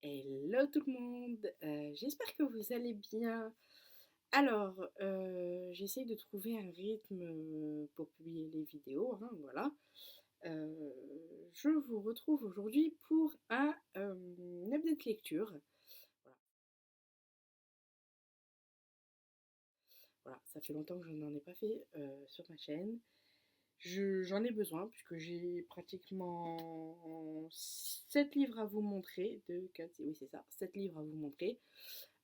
Hello tout le monde, j'espère que vous allez bien. Alors, j'essaye de trouver un rythme pour publier les vidéos, hein, voilà. Euh, je vous retrouve aujourd'hui pour un update lecture. Voilà, voilà, ça fait longtemps que je n'en ai pas fait sur ma chaîne. J'en ai besoin puisque j'ai pratiquement 7 livres à vous montrer. 2, 4, oui c'est ça, 7 livres à vous montrer.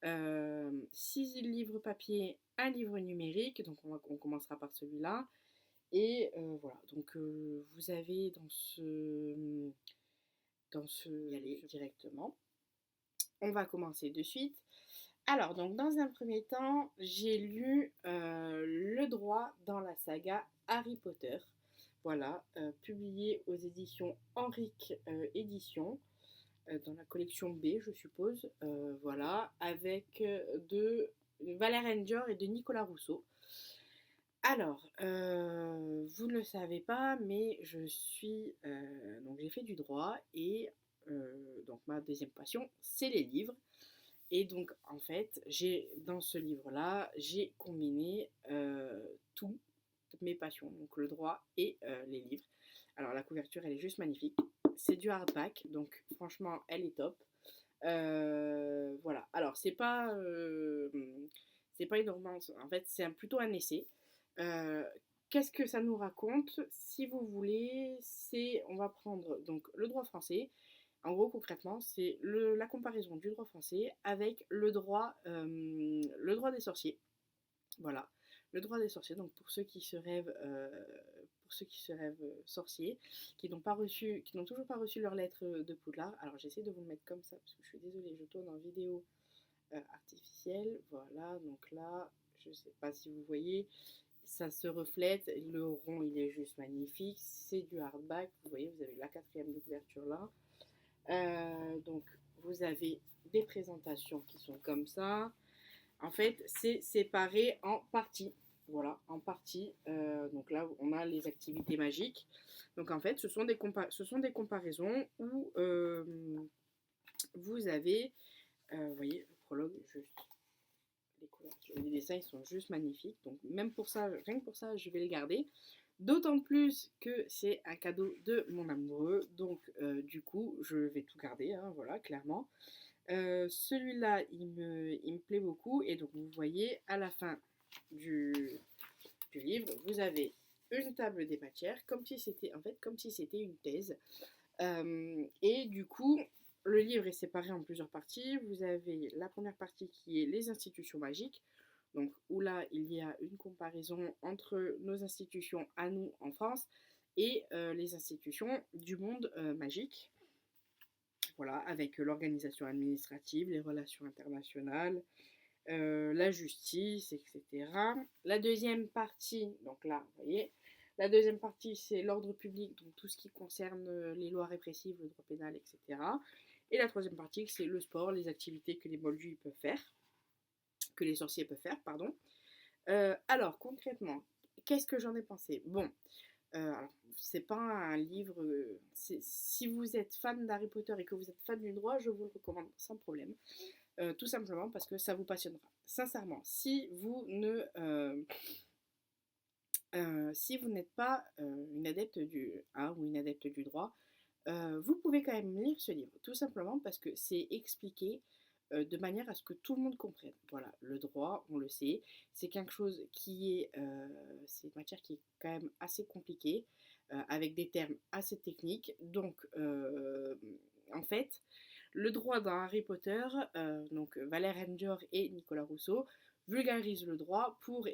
6 livres papier, un livre numérique, donc on commencera par celui-là. Et voilà, donc vous avez dans ce y aller directement. On va commencer de suite. Alors, donc dans un premier temps, j'ai lu Le droit dans la saga Harry Potter. Voilà, publié aux éditions Henrique Éditions, dans la collection B, je suppose. Voilà, avec de Valère Endjor et de Nicolas Rousseau. Alors, vous ne le savez pas, mais donc j'ai fait du droit et donc ma deuxième passion, c'est les livres. Et donc, en fait, dans ce livre-là, j'ai combiné toutes mes passions, donc le droit et les livres. Alors, la couverture, elle est juste magnifique. C'est du hardback, donc franchement, elle est top. Voilà. Alors, c'est pas une romance. En fait, plutôt un essai. Euh, Qu'est-ce que ça nous raconte? Si vous voulez, on va prendre donc le droit français. En gros, concrètement, c'est la comparaison du droit français avec le droit des sorciers. Voilà, le droit des sorciers. Donc pour ceux qui se rêvent sorciers, qui n'ont toujours pas reçu leur lettre de Poudlard. Alors j'essaie de vous le mettre comme ça parce que je suis désolée, je tourne en vidéo artificielle. Voilà, donc là, je ne sais pas si vous voyez, ça se reflète. Le rond, il est juste magnifique. C'est du hardback. Vous voyez, vous avez la quatrième de couverture là. Donc, vous avez des présentations qui sont comme ça. En fait, c'est séparé en parties. Voilà, en parties. Donc là, on a les activités magiques. Donc en fait, ce sont des comparaisons où vous avez, vous voyez, le prologue, juste les dessins, ils sont juste magnifiques. Donc même pour ça, rien que pour ça, je vais les garder. D'autant plus que c'est un cadeau de mon amoureux. Donc du coup, je vais tout garder, hein, voilà, clairement. Celui-là, il me plaît beaucoup. Et donc vous voyez, à la fin du, du livre, vous avez une table des matières, comme si c'était une thèse. Et du coup, le livre est séparé en plusieurs parties. Vous avez la première partie qui est les institutions magiques, donc où là, il y a une comparaison entre nos institutions à nous en France et les institutions du monde magique. Voilà, avec l'organisation administrative, les relations internationales, la justice, etc. La deuxième partie, donc là, vous voyez, la deuxième partie, c'est l'ordre public, donc tout ce qui concerne les lois répressives, le droit pénal, etc. Et la troisième partie, c'est le sport, les activités que les moldus peuvent faire, que les sorciers peuvent faire, pardon. Alors, concrètement, qu'est-ce que j'en ai pensé? Bon, alors, c'est pas un livre. Si vous êtes fan d'Harry Potter et que vous êtes fan du droit, je vous le recommande sans problème. Tout simplement parce que ça vous passionnera. Sincèrement, si vous n'êtes pas une adepte du art ou une adepte du droit, vous pouvez quand même lire ce livre, tout simplement parce que c'est expliqué de manière à ce que tout le monde comprenne. Voilà, le droit, on le sait, c'est quelque chose c'est une matière qui est quand même assez compliquée, avec des termes assez techniques. Donc, en fait, le droit dans Harry Potter, donc Valère Endjor et Nicolas Rousseau, vulgarisent le droit pour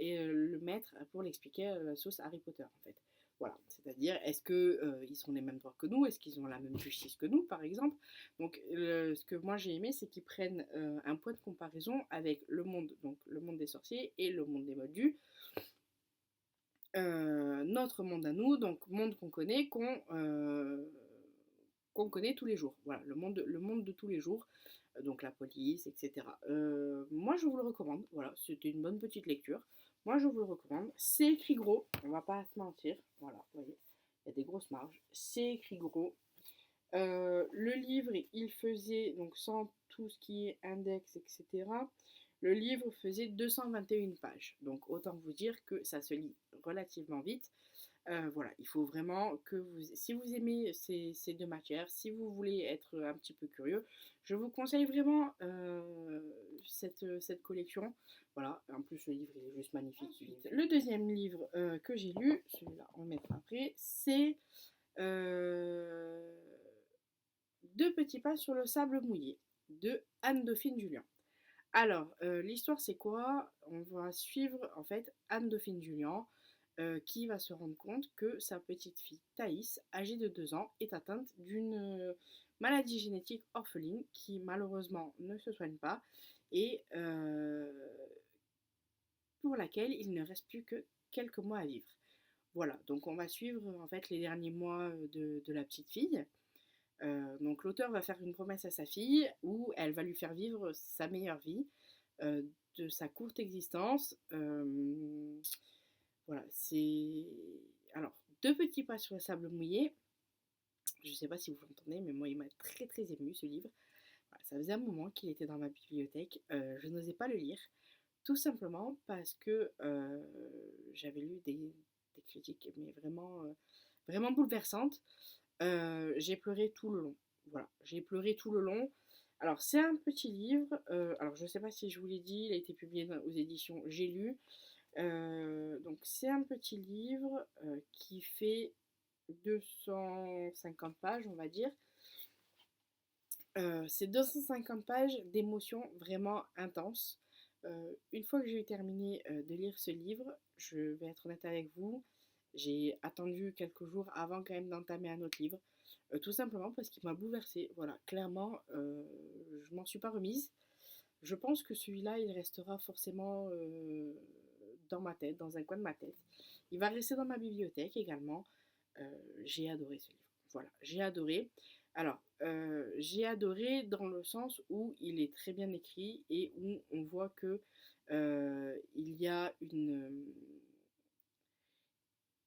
l'expliquer à la sauce Harry Potter, en fait. Voilà, c'est-à-dire, est-ce que ils ont les mêmes droits que nous? Est-ce qu'ils ont la même justice que nous, par exemple? Donc, ce que moi j'ai aimé, c'est qu'ils prennent un point de comparaison avec le monde des sorciers et le monde des moldus, notre monde à nous, donc monde qu'on connaît tous les jours. Voilà, le monde de tous les jours, donc la police, etc. Moi, je vous le recommande. Voilà, c'était une bonne petite lecture. Moi, je vous le recommande. C'est écrit gros, on va pas se mentir. Voilà, vous voyez, il y a des grosses marges. C'est écrit gros. Le livre, il faisait, donc sans tout ce qui est index, etc., le livre faisait 221 pages. Donc autant vous dire que ça se lit relativement vite. Voilà, il faut vraiment que vous, si vous aimez ces deux matières, si vous voulez être un petit peu curieux, je vous conseille vraiment cette collection. Voilà, en plus le livre est juste magnifique. Ensuite, le deuxième livre que j'ai lu, celui-là on le mettra après, c'est euh, Deux petits pas sur le sable mouillé de Anne-Dauphine Julien. Alors, l'histoire c'est quoi? On va suivre en fait Anne-Dauphine Julien qui va se rendre compte que sa petite fille Thaïs, âgée de 2 ans, est atteinte d'une maladie génétique orpheline qui malheureusement ne se soigne pas et pour laquelle il ne reste plus que quelques mois à vivre. Voilà, donc on va suivre en fait les derniers mois de la petite fille. Donc l'auteur va faire une promesse à sa fille où elle va lui faire vivre sa meilleure vie euh, de sa courte existence. Voilà, c'est... Alors, Deux petits pas sur le sable mouillé. Je ne sais pas si vous l'entendez, mais moi il m'a très très ému ce livre. Voilà, ça faisait un moment qu'il était dans ma bibliothèque. Je n'osais pas le lire, tout simplement parce que j'avais lu des critiques, mais vraiment, vraiment bouleversantes. J'ai pleuré tout le long. Voilà, j'ai pleuré tout le long. Alors, c'est un petit livre. Alors, je ne sais pas si je vous l'ai dit, il a été publié aux éditions J'ai lu. Donc, c'est un petit livre qui fait 250 pages, on va dire. C'est 250 pages d'émotions vraiment intenses. Une fois que j'ai terminé de lire ce livre, je vais être honnête avec vous, j'ai attendu quelques jours avant quand même d'entamer un autre livre, tout simplement parce qu'il m'a bouleversée. Voilà, clairement, je m'en suis pas remise. Je pense que celui-là, il restera forcément dans ma tête, dans un coin de ma tête. Il va rester dans ma bibliothèque également. J'ai adoré ce livre. Voilà, j'ai adoré. Alors, j'ai adoré dans le sens où il est très bien écrit et où on voit que il y a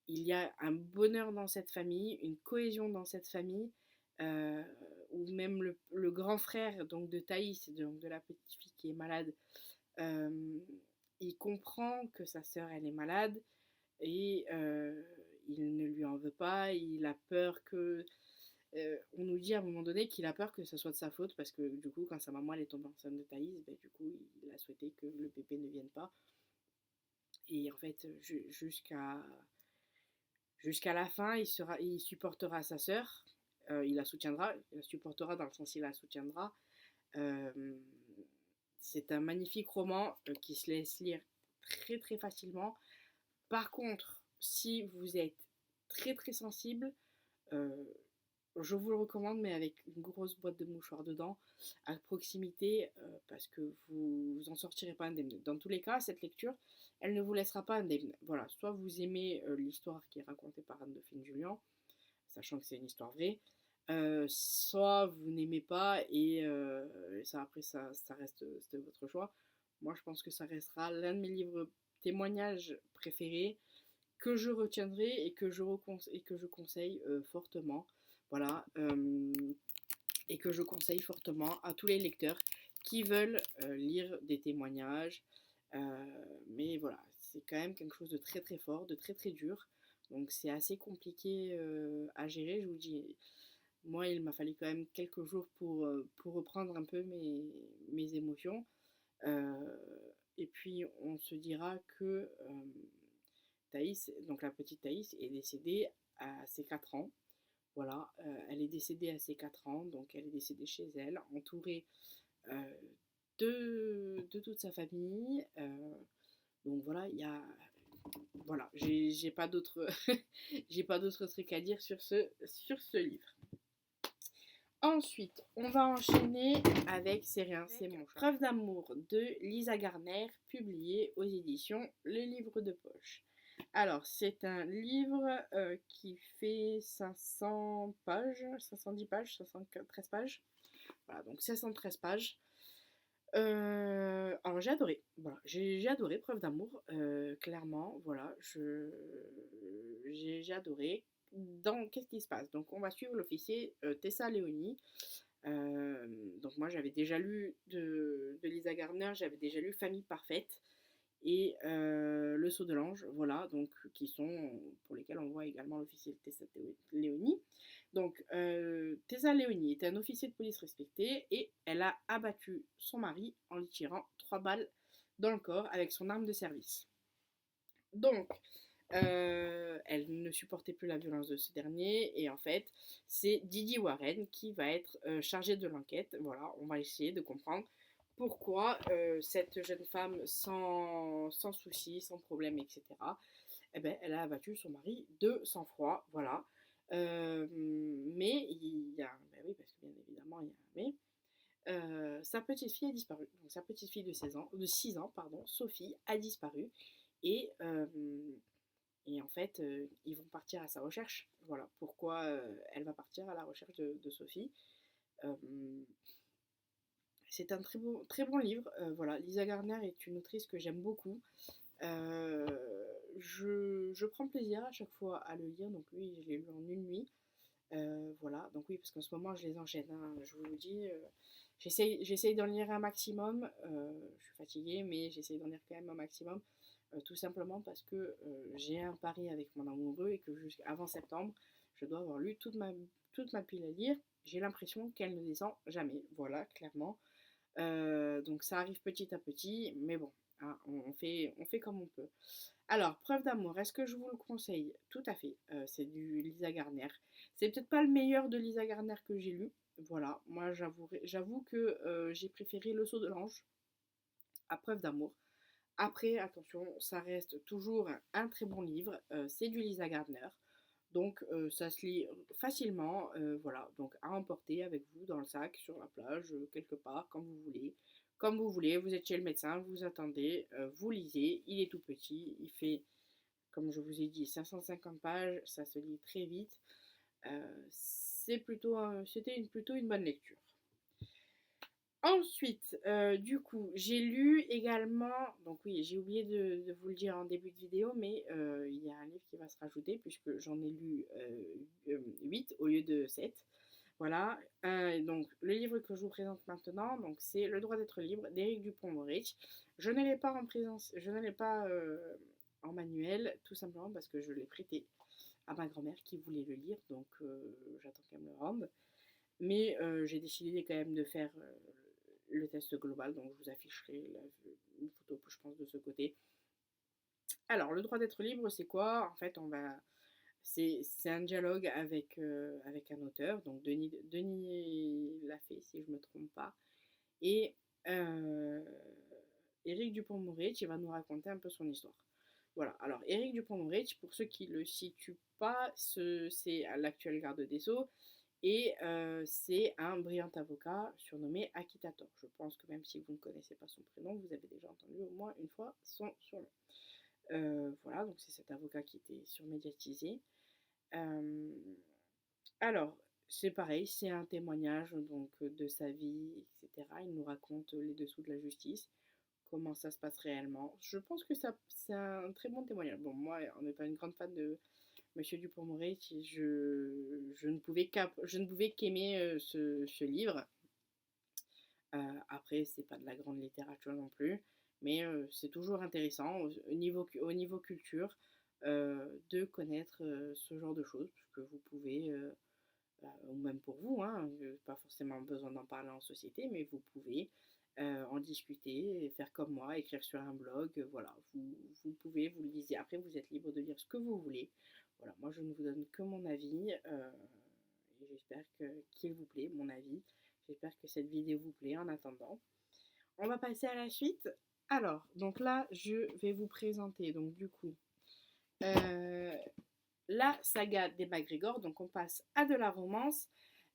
il y a un bonheur dans cette famille, une cohésion dans cette famille, euh, où même le grand frère donc de Thaïs, donc de la petite fille qui est malade, euh, il comprend que sa sœur elle est malade et il ne lui en veut pas, il a peur que... on nous dit à un moment donné qu'il a peur que ce soit de sa faute parce que du coup quand sa maman elle est tombée enceinte de Thaïs, ben, du coup il a souhaité que le bébé ne vienne pas. Et en fait jusqu'à la fin il supportera sa sœur, il la soutiendra, il la supportera dans le sens il la soutiendra. Euh, c'est un magnifique roman qui se laisse lire très très facilement. Par contre, si vous êtes très très sensible, euh, je vous le recommande, mais avec une grosse boîte de mouchoirs dedans, à proximité, parce que vous en sortirez pas indemne. Dans tous les cas, cette lecture, elle ne vous laissera pas indemne. Voilà, soit vous aimez l'histoire qui est racontée par Anne-Dauphine Julien, sachant que c'est une histoire vraie, soit vous n'aimez pas et ça après ça reste c'est votre choix. Moi, je pense que ça restera l'un de mes livres témoignages préférés que je retiendrai et que je conseille fortement. Voilà, et que je conseille fortement à tous les lecteurs qui veulent lire des témoignages. Mais voilà, c'est quand même quelque chose de très très fort, de très très dur. Donc c'est assez compliqué à gérer. Je vous dis, moi il m'a fallu quand même quelques jours pour reprendre un peu mes émotions. Euh, et puis on se dira que Thaïs, donc la petite Thaïs, est décédée à ses 4 ans. Voilà, elle est décédée à ses 4 ans, donc elle est décédée chez elle, entourée euh, de toute sa famille. Donc voilà, il y a... Voilà, j'ai pas d'autres j'ai pas d'autres trucs à dire sur ce livre. Ensuite, on va enchaîner avec C'est rien, c'est mon choix. Preuve d'amour de Lisa Garner, publié aux éditions Le Livre de Poche. Alors, c'est un livre qui fait 500 pages, 510 pages, 513 pages. Voilà, donc 513 pages. Alors j'ai adoré, voilà, j'ai adoré Preuve d'amour, clairement, voilà, j'ai adoré. qu'est-ce qui se passe? Donc on va suivre l'officier Tessa Leoni. Donc moi j'avais déjà lu de Lisa Gardner, j'avais déjà lu Famille parfaite et Le Sceau de l'Ange, voilà, donc qui sont pour lesquels on voit également l'officier Tessa Leoni. Donc Tessa Leoni était un officier de police respecté et elle a abattu son mari en lui tirant 3 balles dans le corps avec son arme de service. Donc elle ne supportait plus la violence de ce dernier et en fait c'est Didi Warren qui va être chargée de l'enquête. Voilà, on va essayer de comprendre pourquoi cette jeune femme sans souci, sans problème, etc. Eh ben, elle a abattu son mari de sang-froid, voilà. Mais il y a, ben oui, parce que bien évidemment il y a un mais. Sa petite fille a disparu. Donc, sa petite fille de 16 ans, de 6 ans, pardon, Sophie, a disparu. Et, euh, et en fait, ils vont partir à sa recherche. Voilà pourquoi elle va partir à la recherche de Sophie. Euh, c'est un très bon livre. Voilà, Lisa Gardner est une autrice que j'aime beaucoup. Euh, je prends plaisir à chaque fois à le lire. Donc lui, je l'ai lu en une nuit. Voilà, donc oui, parce qu'en ce moment, je les enchaîne, hein, je vous le dis. J'essaye d'en lire un maximum. Je suis fatiguée, mais j'essaye d'en lire quand même un maximum. Tout simplement parce que j'ai un pari avec mon amoureux et que jusqu'avant septembre, je dois avoir lu toute ma pile à lire. J'ai l'impression qu'elle ne descend jamais. Voilà, clairement. Donc ça arrive petit à petit, mais bon, hein, on fait comme on peut. Alors, Preuve d'amour, est-ce que je vous le conseille? Tout à fait. C'est du Lisa Gardner. C'est peut-être pas le meilleur de Lisa Gardner que j'ai lu. Voilà, moi j'avoue que j'ai préféré Le Sceau de l'Ange à Preuve d'amour. Après, attention, ça reste toujours un très bon livre. C'est du Lisa Gardner. Donc ça se lit facilement, voilà, donc à emporter avec vous dans le sac, sur la plage, quelque part, quand vous voulez. Comme vous voulez, vous êtes chez le médecin, vous attendez, vous lisez, il est tout petit, il fait, comme je vous ai dit, 550 pages, ça se lit très vite. C'était plutôt une bonne lecture. Ensuite, du coup, j'ai lu également, donc oui, j'ai oublié de vous le dire en début de vidéo, mais il y a un livre qui va se rajouter puisque j'en ai lu 8 au lieu de 7. Voilà, donc le livre que je vous présente maintenant, donc c'est Le droit d'être libre d'Éric Dupond-Moretti. Je ne l'ai pas en présence, je ne l'ai pas en manuel, tout simplement parce que je l'ai prêté à ma grand-mère qui voulait le lire, donc j'attends qu'elle me le rende. Mais j'ai décidé quand même de faire le test global, donc je vous afficherai une photo, je pense, de ce côté. Alors, le droit d'être libre, c'est quoi? En fait, c'est un dialogue avec un auteur, donc Denis l'a fait, si je ne me trompe pas, et euh, Éric Dupond-Moretti va nous raconter un peu son histoire. Voilà, alors Éric Dupond-Moretti, pour ceux qui ne le situent pas, c'est l'actuel garde des Sceaux, et c'est un brillant avocat surnommé Akitator. Je pense que même si vous ne connaissez pas son prénom, vous avez déjà entendu au moins une fois son surnom. Voilà, donc c'est cet avocat qui était surmédiatisé. Euh, alors, c'est pareil, c'est un témoignage donc de sa vie, etc. Il nous raconte les dessous de la justice, comment ça se passe réellement. Je pense que c'est un très bon témoignage. Bon, moi, on n'est pas une grande fan de Monsieur Dupond-Moretti, je ne pouvais qu'aimer ce livre. Après, c'est pas de la grande littérature non plus, mais c'est toujours intéressant au niveau culture de connaître ce genre de choses, puisque vous pouvez, ou même pour vous, hein, pas forcément besoin d'en parler en société, mais vous pouvez en discuter, et faire comme moi, écrire sur un blog, voilà, vous pouvez, vous le lisez. Après, vous êtes libre de lire ce que vous voulez. Voilà, moi je ne vous donne que mon avis, et j'espère qu'il vous plaît, mon avis. J'espère que cette vidéo vous plaît en attendant. On va passer à la suite. Alors, donc là, je vais vous présenter, donc du coup, euh, la saga des MacGregor. Donc on passe à de la romance.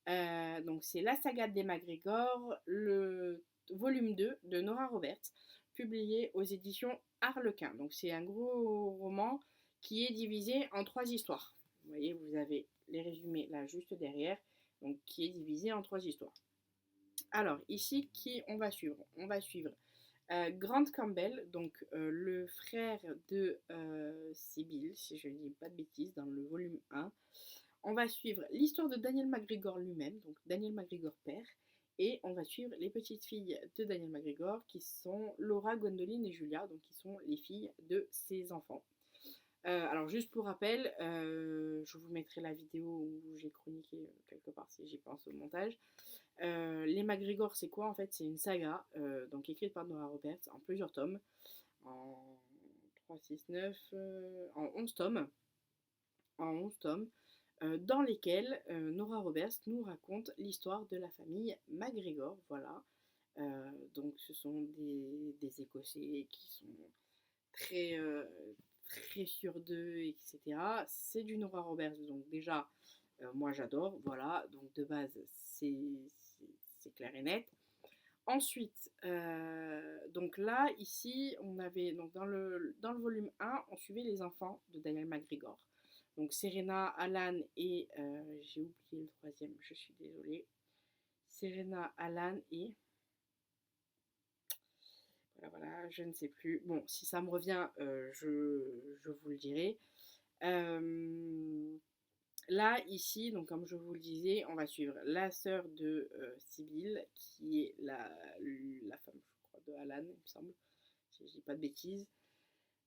Donc c'est la saga des MacGregor, le volume 2 de Nora Roberts, publié aux éditions Harlequin. Donc c'est un gros roman qui est divisé en 3 histoires. Vous voyez, vous avez les résumés là juste derrière, donc qui est divisé en 3 histoires. Alors ici, qui on va suivre? On va suivre Grant Campbell, donc le frère de Sibyl, si je ne dis pas de bêtises, dans le volume 1. On va suivre l'histoire de Daniel McGregor lui-même, donc Daniel McGregor père, et on va suivre les petites filles de Daniel McGregor qui sont Laura, Gwendoline et Julia, donc qui sont les filles de ses enfants. Alors juste pour rappel, je vous mettrai la vidéo où j'ai chroniqué quelque part si j'y pense au montage. Les McGregor, c'est quoi en fait? C'est une saga donc écrite par Nora Roberts en plusieurs tomes, en 3, 6, 9, en 11 tomes, dans lesquels Nora Roberts nous raconte l'histoire de la famille McGregor. Voilà. Donc ce sont des Écossais qui sont très, très sûrs d'eux, etc. C'est du Nora Roberts, donc déjà, moi j'adore. Voilà, donc de base, c'est clair et net. Ensuite, donc là, ici, on avait, donc dans le volume 1, on suivait les enfants de Daniel McGregor. Donc Serena, Alan et, j'ai oublié le troisième, je suis désolée. Serena, Alan et, voilà, je ne sais plus. Bon, si ça me revient, je vous le dirai. Là, ici, donc comme je vous le disais, on va suivre la sœur de Sibyl, qui est la femme, je crois, de Alan, il me semble, si je dis pas de bêtises.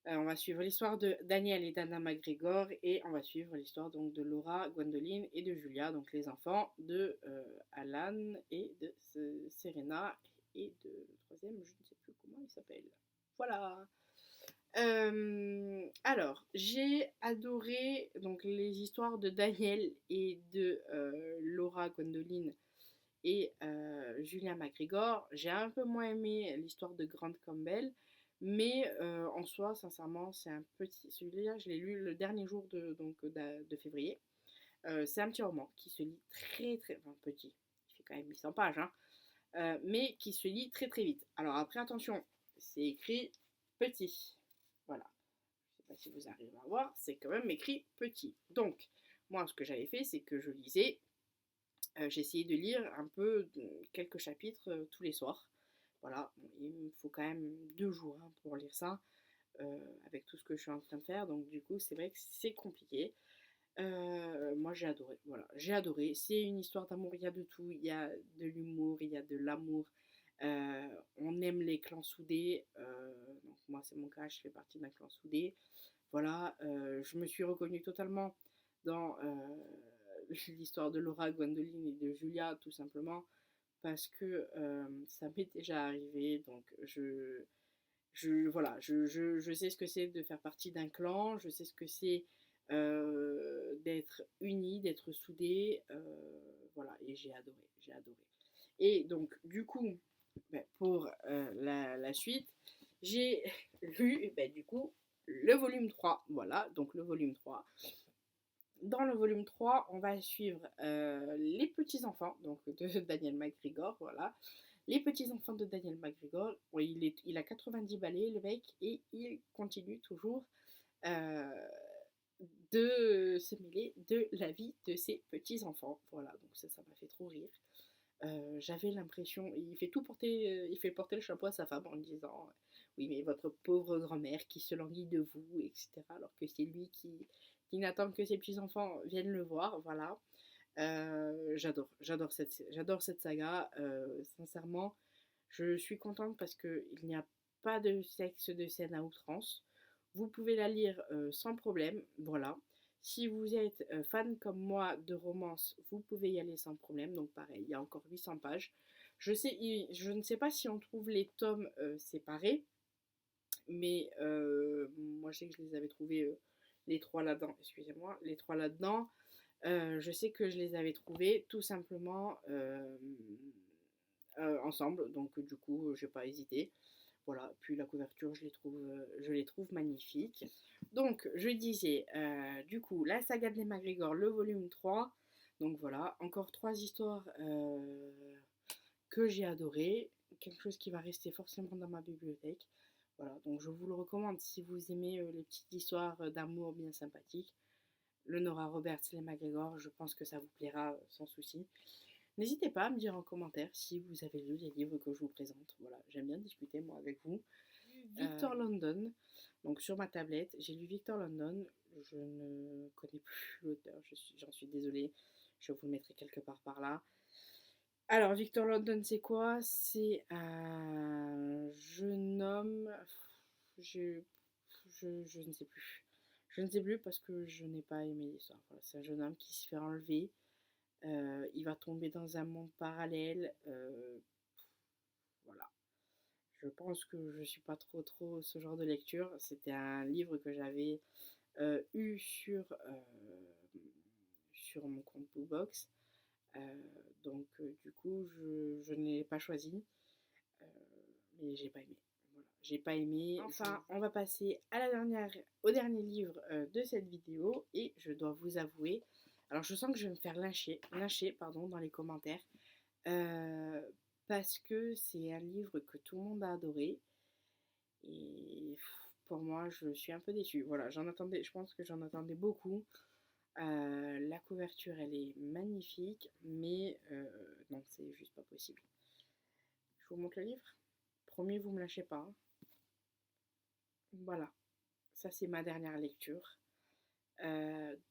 On va suivre l'histoire de Daniel et d'Anna McGregor, et on va suivre l'histoire donc de Laura, Gwendoline et de Julia, donc les enfants de Alan et de Serena, et de le troisième, je ne sais plus comment il s'appelle. Voilà. Alors, j'ai adoré donc les histoires de Daniel et de Laura Gwendoline et Julia McGregor. J'ai un peu moins aimé l'histoire de Grant Campbell, mais en soi, sincèrement, c'est un petit. Celui-là, je l'ai lu le dernier jour de février. C'est un petit roman qui se lit très très. Enfin, petit, il fait quand même 800 pages, hein, mais qui se lit très très vite. Alors après, attention, c'est écrit petit. Voilà. Je ne sais pas si vous arrivez à voir, c'est quand même écrit petit. Donc, moi, ce que j'avais fait, c'est que je lisais, j'ai essayé de lire un peu quelques chapitres tous les soirs. Voilà, bon, il me faut quand même 2 jours hein, pour lire ça, avec tout ce que je suis en train de faire. Donc, du coup, c'est vrai que c'est compliqué. Moi, j'ai adoré. Voilà, j'ai adoré. C'est une histoire d'amour, il y a de tout. Il y a de l'humour, il y a de l'amour. On aime les clans soudés. Donc moi, c'est mon cas, je fais partie d'un clan soudé. Voilà, je me suis reconnue totalement dans l'histoire de Laura, Gwendoline et de Julia, tout simplement, parce que ça m'est déjà arrivé. Donc voilà, je sais ce que c'est de faire partie d'un clan, je sais ce que c'est d'être unis, d'être soudés. Voilà, et j'ai adoré, j'ai adoré. Et donc, du coup, ben, pour la suite, j'ai lu, ben, du coup, le volume 3. Voilà, donc le volume 3. Dans le volume 3, on va suivre les petits-enfants donc, de Daniel McGregor. Voilà. Les petits-enfants de Daniel McGregor. Bon, il a 90 balais, le mec, et il continue toujours de se mêler de la vie de ses petits-enfants. Voilà, donc ça m'a fait trop rire. J'avais l'impression, il fait porter le chapeau à sa femme en lui disant oui mais votre pauvre grand-mère qui se languit de vous, etc. Alors que c'est lui qui n'attend que ses petits-enfants viennent le voir, voilà. J'adore cette saga, sincèrement, je suis contente parce qu'il n'y a pas de sexe de scène à outrance. Vous pouvez la lire sans problème, voilà. Si vous êtes fan comme moi de romance, vous pouvez y aller sans problème. Donc pareil, il y a encore 800 pages. Je ne sais pas si on trouve les tomes séparés, mais moi je sais que je les avais trouvés les trois là-dedans. Excusez-moi, les trois là-dedans. Je sais que je les avais trouvés tout simplement ensemble. Donc du coup, j'ai pas hésité. Voilà, puis la couverture, je les trouve magnifiques. Donc, je disais, du coup, la saga des McGregor, le volume 3. Donc voilà, encore 3 histoires que j'ai adorées. Quelque chose qui va rester forcément dans ma bibliothèque. Voilà, donc je vous le recommande si vous aimez les petites histoires d'amour bien sympathiques. Le Nora Roberts, les McGregor, je pense que ça vous plaira sans souci. N'hésitez pas à me dire en commentaire si vous avez lu les livres que je vous présente. Voilà, j'aime bien discuter moi avec vous. Victor London, donc sur ma tablette, j'ai lu Victor London. Je ne connais plus l'auteur, j'en suis désolée. Je vous le mettrai quelque part par là. Alors, Victor London, c'est quoi? C'est un jeune homme. Je, je ne sais plus. Je ne sais plus parce que je n'ai pas aimé l'histoire. Voilà, c'est un jeune homme qui se fait enlever. Il va tomber dans un monde parallèle. Voilà. Je pense que je suis pas trop ce genre de lecture. C'était un livre que j'avais eu sur mon compte Bookbox. Donc du coup, je ne l'ai pas choisi. Euh, mais j'ai pas aimé. Voilà. J'ai pas aimé. Enfin, on va passer à au dernier livre de cette vidéo. Et je dois vous avouer, alors je sens que je vais me faire lyncher pardon, dans les commentaires. Euh, Parce que c'est un livre que tout le monde a adoré. Et pour moi, je suis un peu déçue. Voilà, je pense que j'en attendais beaucoup. La couverture, elle est magnifique, mais non, c'est juste pas possible. Je vous montre le livre. Promis, vous me lâchez pas. Hein. Voilà, ça c'est ma dernière lecture.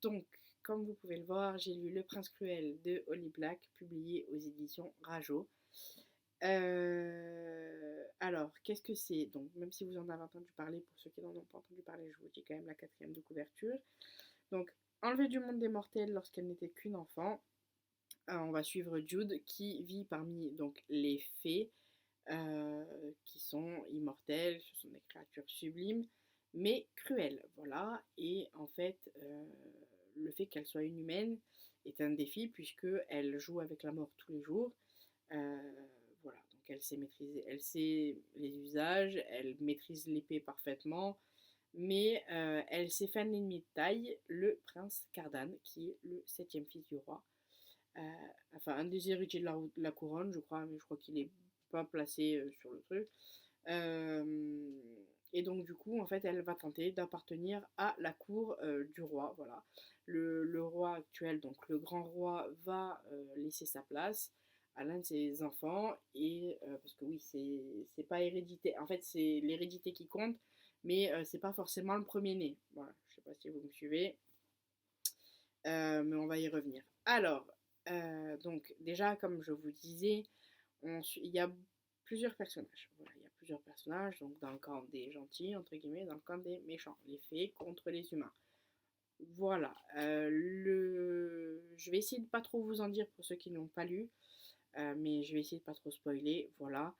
Donc, comme vous pouvez le voir, j'ai lu Le Prince Cruel de Holly Black, publié aux éditions Rajo. Alors, qu'est-ce que c'est? Donc, même si vous en avez entendu parler, pour ceux qui n'en ont pas entendu parler, je vous dis quand même la quatrième de couverture. Donc, enlevée du monde des mortels lorsqu'elle n'était qu'une enfant, on va suivre Jude qui vit parmi donc les fées qui sont immortelles, ce sont des créatures sublimes, mais cruelles, voilà. Et en fait, le fait qu'elle soit inhumaine est un défi puisque elle joue avec la mort tous les jours. Voilà, donc elle sait maîtriser, elle sait les usages, elle maîtrise l'épée parfaitement, mais elle s'est fait un ennemi de taille, le prince Cardan, qui est le septième fils du roi. Enfin, un des héritiers de la couronne, je crois, mais je crois qu'il n'est pas placé sur le truc. Et donc, du coup, en fait, elle va tenter d'appartenir à la cour du roi. Voilà. Le roi actuel, donc le grand roi, va laisser sa place à l'un de ses enfants. Et parce que oui, c'est pas hérédité. En fait, c'est l'hérédité qui compte, mais c'est pas forcément le premier-né. Voilà. Je sais pas si vous me suivez. Mais on va y revenir. Alors, donc déjà, comme je vous disais, il y a plusieurs personnages. Voilà, il y a plusieurs personnages, donc dans le camp des gentils, entre guillemets, dans le camp des méchants, les fées contre les humains. Voilà, je vais essayer de pas trop vous en dire pour ceux qui n'ont pas lu, mais je vais essayer de pas trop spoiler, voilà.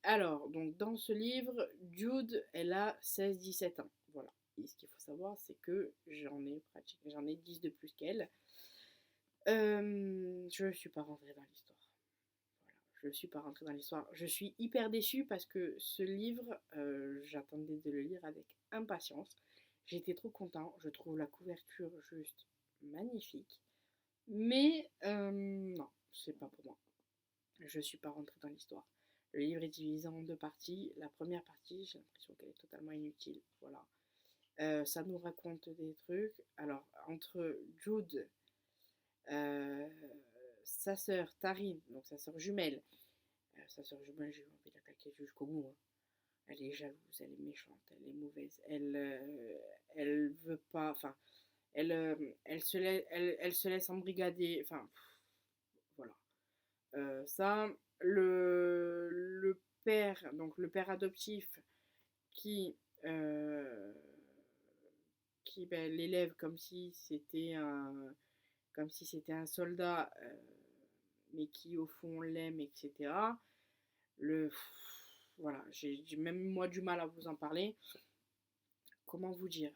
Alors, donc dans ce livre, Jude, elle a 16-17 ans, voilà. Et ce qu'il faut savoir, c'est que j'en ai 10 de plus qu'elle. Je ne suis pas rentrée dans l'histoire. Voilà, je ne suis pas rentrée dans l'histoire. Je suis hyper déçue parce que ce livre, j'attendais de le lire avec impatience. J'étais trop content. Je trouve la couverture juste magnifique. Mais non, c'est pas pour moi. Je ne suis pas rentrée dans l'histoire. Le livre est divisé en deux parties. La première partie, j'ai l'impression qu'elle est totalement inutile. Voilà. Ça nous raconte des trucs. Alors, entre Jude, euh, sa sœur Tarine, donc sa sœur jumelle, j'ai envie d'attaquer jusqu'au bout. Hein. Elle est jalouse, elle est méchante, elle est mauvaise. Elle veut pas. Enfin, elle se laisse embrigader. Enfin, voilà. Ça, le père, donc le père adoptif qui, euh, qui ben, l'élève comme si c'était un soldat, mais qui au fond l'aime, etc. Le, voilà, j'ai même moi du mal à vous en parler. Comment vous dire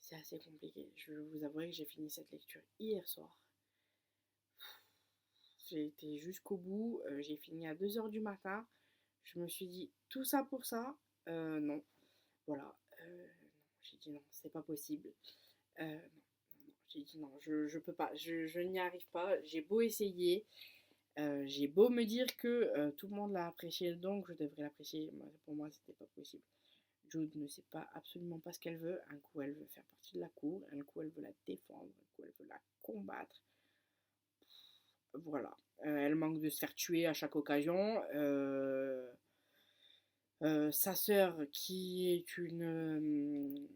c'est assez compliqué. Je vous avouerai que j'ai fini cette lecture hier soir. J'ai été jusqu'au bout. J'ai fini à 2 h du matin. Je me suis dit, tout ça pour ça non. Voilà. J'ai dit non, c'est pas possible. Non. J'ai dit non, je peux pas. Je n'y arrive pas. J'ai beau essayer. J'ai beau me dire que tout le monde l'a apprécié, donc je devrais l'apprécier. Pour moi, c'était pas possible. Jude ne sait pas absolument pas ce qu'elle veut. Un coup, elle veut faire partie de la cour, un coup, elle veut la défendre, un coup, elle veut la combattre. Voilà. Elle manque de se faire tuer à chaque occasion. Sa sœur, qui est une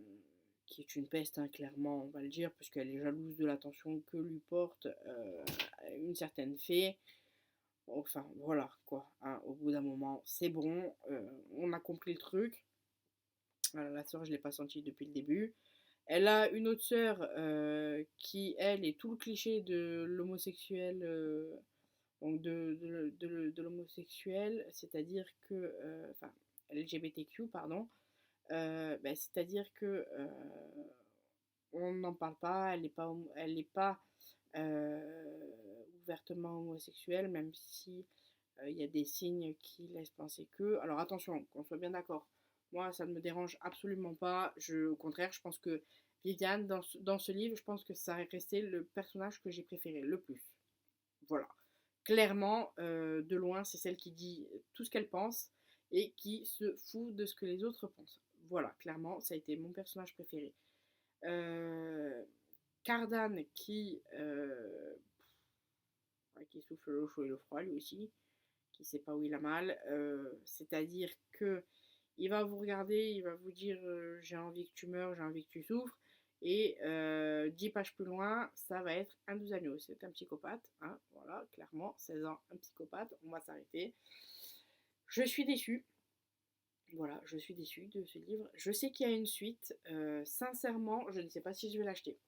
peste, hein, clairement, on va le dire, puisqu'elle est jalouse de l'attention que lui porte une certaine fée. Enfin, voilà, quoi. Hein, au bout d'un moment, c'est bon, on a compris le truc. Voilà, la sœur, je ne l'ai pas sentie depuis le début. Elle a une autre sœur qui, elle, est tout le cliché de l'homosexuel, donc de l'homosexuel, c'est-à-dire que, enfin, LGBTQ, pardon, ben, c'est-à-dire que on n'en parle pas, elle n'est pas ouvertement homosexuelle, même si il y a des signes qui laissent penser que. Alors attention, qu'on soit bien d'accord. Moi, ça ne me dérange absolument pas. Au contraire, je pense que Viviane, dans ce livre, je pense que ça est resté le personnage que j'ai préféré le plus. Voilà. Clairement, de loin, c'est celle qui dit tout ce qu'elle pense et qui se fout de ce que les autres pensent. Voilà, clairement, ça a été mon personnage préféré. Euh, Cardan qui souffle le chaud et le froid lui aussi, qui sait pas où il a mal. C'est-à-dire que il va vous regarder, il va vous dire j'ai envie que tu meurs, j'ai envie que tu souffres. Et 10 pages plus loin, ça va être un 12 agneaux. C'est un psychopathe, hein, voilà, clairement, 16 ans, un psychopathe, on va s'arrêter. Je suis déçue. Voilà, je suis déçue de ce livre. Je sais qu'il y a une suite. Sincèrement, je ne sais pas si je vais l'acheter.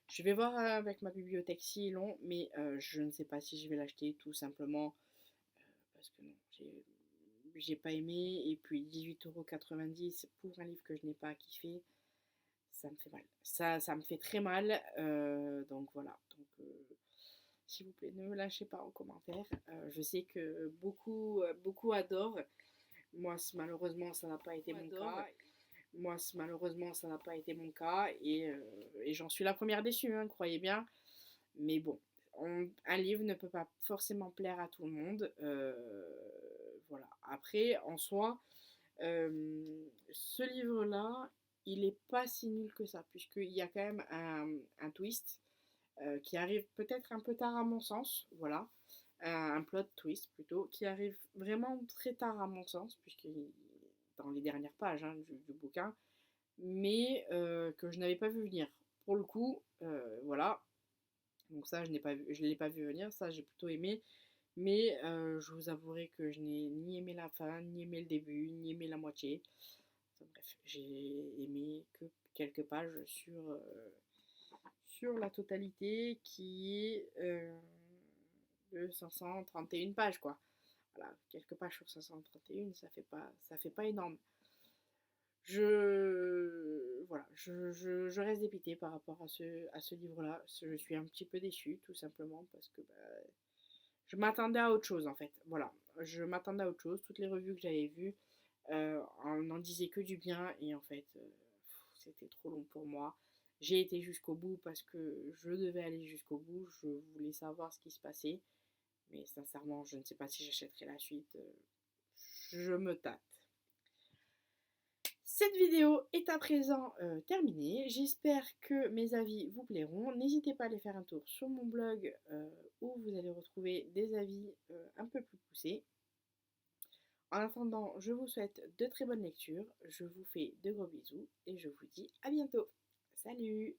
Je vais voir avec ma bibliothèque s'ils l'ont, mais je ne sais pas si je vais l'acheter tout simplement parce que non, j'ai pas aimé. Et puis 18,90 € pour un livre que je n'ai pas kiffé, ça me fait mal. Ça me fait très mal. Donc voilà. Donc, s'il vous plaît, ne me lâchez pas en commentaire. Je sais que beaucoup adorent. Moi, malheureusement, ça n'a pas été mon cas. Moi, malheureusement, ça n'a pas été mon cas. Et j'en suis la première déçue, hein, croyez bien. Mais bon, un livre ne peut pas forcément plaire à tout le monde. Voilà. Après, en soi, ce livre-là, il n'est pas si nul que ça, puisqu'il y a quand même un twist qui arrive peut-être un peu tard à mon sens. Voilà. Un plot twist plutôt, qui arrive vraiment très tard à mon sens, puisque dans les dernières pages, hein, du bouquin, mais que je n'avais pas vu venir. Pour le coup, voilà. Donc ça, je ne l'ai pas vu venir, ça j'ai plutôt aimé. Mais je vous avouerai que je n'ai ni aimé la fin, ni aimé le début, ni aimé la moitié. Enfin, bref, j'ai aimé que quelques pages sur la totalité qui est de 531 pages, quoi. Voilà, quelques pages sur 531, ça fait pas énorme. Je reste dépitée par rapport à ce livre-là. Je suis un petit peu déçue, tout simplement, parce que bah, je m'attendais à autre chose, en fait. Voilà, je m'attendais à autre chose. Toutes les revues que j'avais vues on n'en disait que du bien, et en fait, c'était trop long pour moi. J'ai été jusqu'au bout parce que je devais aller jusqu'au bout. Je voulais savoir ce qui se passait. Mais sincèrement, je ne sais pas si j'achèterai la suite. Je me tâte. Cette vidéo est à présent terminée. J'espère que mes avis vous plairont. N'hésitez pas à aller faire un tour sur mon blog où vous allez retrouver des avis un peu plus poussés. En attendant, je vous souhaite de très bonnes lectures. Je vous fais de gros bisous et je vous dis à bientôt. Salut!